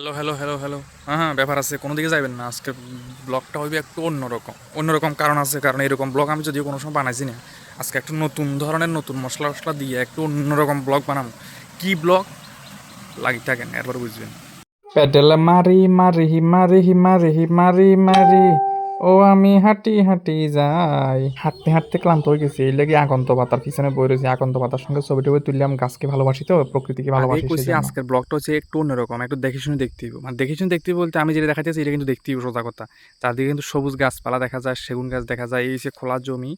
Hello hello hello hello. হ্যাঁ হ্যাঁ, ব্যাপার আছে, কোনো দিকে যাবেন না আজকে। ব্লগটা হইবে একটু অন্যরকম। অন্যরকম কারণ আছে, কারণ এরকম ব্লগ আমি যদিও কোনো সময় বানাইছি না। আজকে একটু নতুন ধরনের নতুন মশলা টশলা দিয়ে একটু অন্যরকম ব্লগ বানাবো। কি ব্লগ? লাগি থাকেন, এরপর বুঝবেন। পেডেল মারি মারি মারি মারি মারি মারি, ও আমি হাঁটি হাঁটি যাই। হাঁটতে হাঁটতে ক্লান্ত হয়ে গেছি, এই লেগে আগন্ত পাতার পিছনে বই রয়েছে। আগন্ত পাতার সঙ্গে ছবি টবি তুললাম। গাছকে ভালোবাসি তো, প্রকৃতিকে আগেই ভালোবাসি কইছি সেজন্য। আজকের ব্লগটা হচ্ছে একটু অন্যরকম, একটু দেখে শুনে দেখতে হইব। মানে দেখে শুনে দেখতে হইব বলতে আমি যেটা দেখাতে চাইছি এটা কিন্তু দেখতেই হইব, সোজা কথা। চারদিকে কিন্তু সবুজ গাছপালা দেখা যায়, সেগুন গাছ দেখা যায়। এই যে খোলা জমি,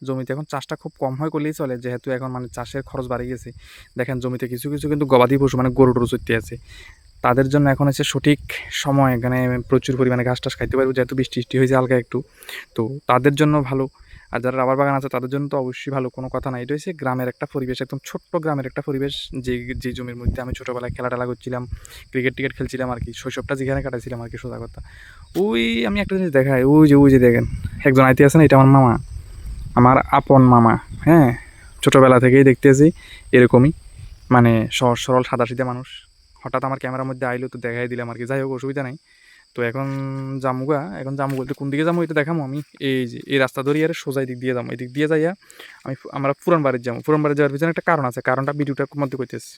জমিতে এখন চাষটা খুব কম হয় করলেই চলে, যেহেতু এখন মানে চাষের খরচ বাড়ে গেছে। দেখেন জমিতে কিছু কিছু কিন্তু গবাদি পশু মানে গরু টরু চড়তে আছে। তাদের জন্য এখন হচ্ছে সঠিক সময়, এখানে প্রচুর পরিমাণে ঘাস টাস খাইতে পারবে, যেহেতু বৃষ্টি টিষ্টি হয়েছে হালকা একটু। তো তাদের জন্য ভালো। আর যারা রাবার বাগান আছে তাদের জন্য তো অবশ্যই ভালো, কোনো কথা নাই। এটা হচ্ছে গ্রামের একটা পরিবেশ, একদম ছোট্ট গ্রামের একটা পরিবেশ। যে যে জমির মধ্যে আমি ছোটোবেলায় খেলা টেলা করছিলাম, ক্রিকেট টিকেট খেলছিলাম আর কি, শৈশবটা যেখানে কাটাইছিলাম আর কি, সোজা কথা। ওই আমি একটা জিনিস দেখাই, ওই যে দেখেন, একজন আইতে আছে না, এটা আমার মামা, আমার আপন মামা। হ্যাঁ, ছোটোবেলা থেকেই দেখতেছি এরকমই, মানে সহজ সরল সাদাসিধে মানুষ। হঠাৎ আমার ক্যামেরার মধ্যে আইলো তো দেখাই দিলাম আর কি। যাই হোক, অসুবিধা নাই। তো এখন জামুগা, এখন জামু বলতে কোন দিকে যাবো এটা দেখামো আমি। এই যে এই রাস্তা ধরিয়ে আর সোজা দিক দিয়ে যাবো, এই দিক দিয়ে যাইয়া আমরা পুরান বাড়ির যাবো। পুরান বাড়ি যাওয়ার পিছনে একটা কারণ আছে, কারণটা ভিডিওটার মধ্যে কইতেছি।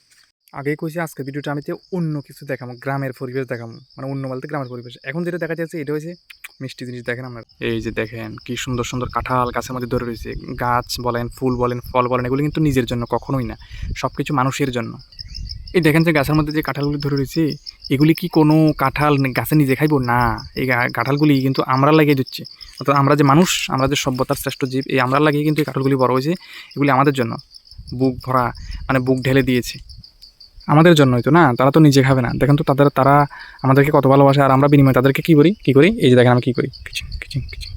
আগেই কইছি আজকে ভিডিওটা আমি অন্য কিছু দেখাবো, গ্রামের পরিবেশ দেখাবো, মানে অন্য বলতে গ্রামের পরিবেশ। এখন যেটা দেখা যাচ্ছে এটা হচ্ছে মিষ্টি জিনিস। দেখেন আপনারা, এই যে দেখেন কি সুন্দর সুন্দর কাঁঠাল গাছের মধ্যে ধরে রয়েছে। গাছ বলেন, ফুল বলেন, ফল বলেন, এগুলো কিন্তু নিজের জন্য কখনোই না, সব কিছু মানুষের জন্য। এই দেখেন যে গাছের মধ্যে যে কাঁঠালগুলি ধরে রয়েছে, এগুলি কি কোনো কাঁঠাল গাছে নিজে খাইবো না? এই কাঁঠালগুলি কিন্তু আমরা লাগিয়ে দিচ্ছি। অর্থাৎ আমরা যে মানুষ, আমরা যে সভ্যতার শ্রেষ্ঠ জীব, এই আমরা লাগিয়ে কিন্তু এই কাঁঠালগুলি বড় হয়েছে। এগুলি আমাদের জন্য বুক ভরা, মানে বুক ঢেলে দিয়েছে আমাদের জন্যই তো না। তারা তো নিজে খাবে না। দেখেন তো তারা আমাদেরকে কত ভালোবাসে, আর আমরা বিনিময়ে তাদেরকে কি করি, এই যে দেখেন আমি কি করি, কিচিং কিচিং কিচিং।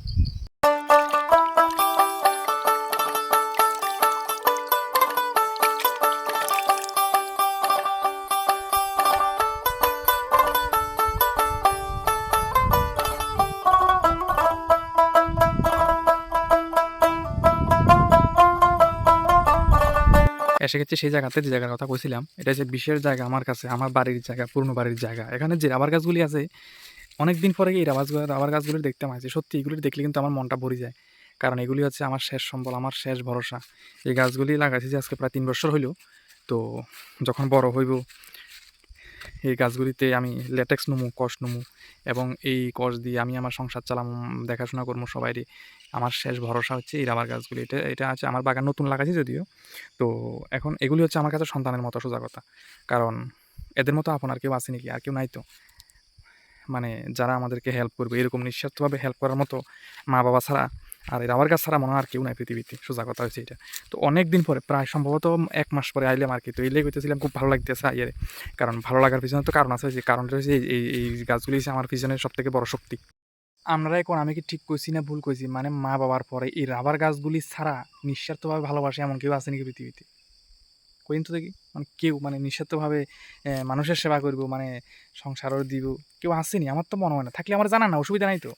এসে গেছি সেই জায়গাতে, যে জায়গার কথা কইছিলাম। এটা হচ্ছে বিশেষ জায়গা আমার কাছে, আমার বাড়ির জায়গা, পুরনো বাড়ির জায়গা। এখানে যে রাবার গাছগুলি আছে, অনেকদিন পরে এই রাবার গাছগুলি দেখতে পাইছি। সত্যি এগুলি দেখলে কিন্তু আমার মনটা ভরে যায়। কারণ এগুলি হচ্ছে আমার শেষ সম্বল, আমার শেষ ভরসা। এই গাছগুলি লাগাইছি যে আজকে প্রায় ৩ বছর হইল। তো যখন বড় হইব, এই গাছগুলিতে আমি ল্যাটেক্স নমু, কষ নমু, এবং এই কষ দিয়ে আমি আমার সংসার চালাম, দেখাশোনা করবো সবাইরই। আমার শেষ ভরসা হচ্ছে এই রাবার গাছগুলি। এটা এটা আছে আমার বাগান, নতুন লাগাইছি যদিও। তো এখন এগুলি হচ্ছে আমার কাছে সন্তানের মতো, সোজা কথা। কারণ এদের মতো আপন আর কেউ আছে নাকি? আর কেউ নাই তো। মানে যারা আমাদেরকে হেল্প করবে, এরকম নিঃস্বার্থভাবে হেল্প করার মতো মা বাবা ছাড়া, আর এই রাবার গাছ ছাড়া মনে হয় আর কেউ নাই পৃথিবীতে, সোজা কথা হচ্ছে এটা। তো অনেক দিন পরে, প্রায় সম্ভবত 1 মাস পরে আইলাম আর কি। তো এই লেগে হইতেছিলাম, খুব ভালো লাগতেছে আইয়ারে। কারণ ভালো লাগার পিছনে তো কারণ আছে, যে কারণটা হচ্ছে এই গাছগুলি হচ্ছে আমার পিছনে সব থেকে বড় শক্তি। আমরা এখন, আমি কি ঠিক কইছি না ভুল কইছি? মানে মা বাবার পরে এই রাবার গাছগুলি ছাড়া নিঃস্বার্থভাবে ভালোবাসে এমন কেউ আছে নাকি পৃথিবীতে? কইন তো দেখি। মানে কেউ, মানে নিঃস্বার্থভাবে মানুষের সেবা করবো, মানে সংসারও দিব, কেউ আসেনি? আমার তো মনে হয় না। থাকলে আমার জানা না, অসুবিধা নাই তো।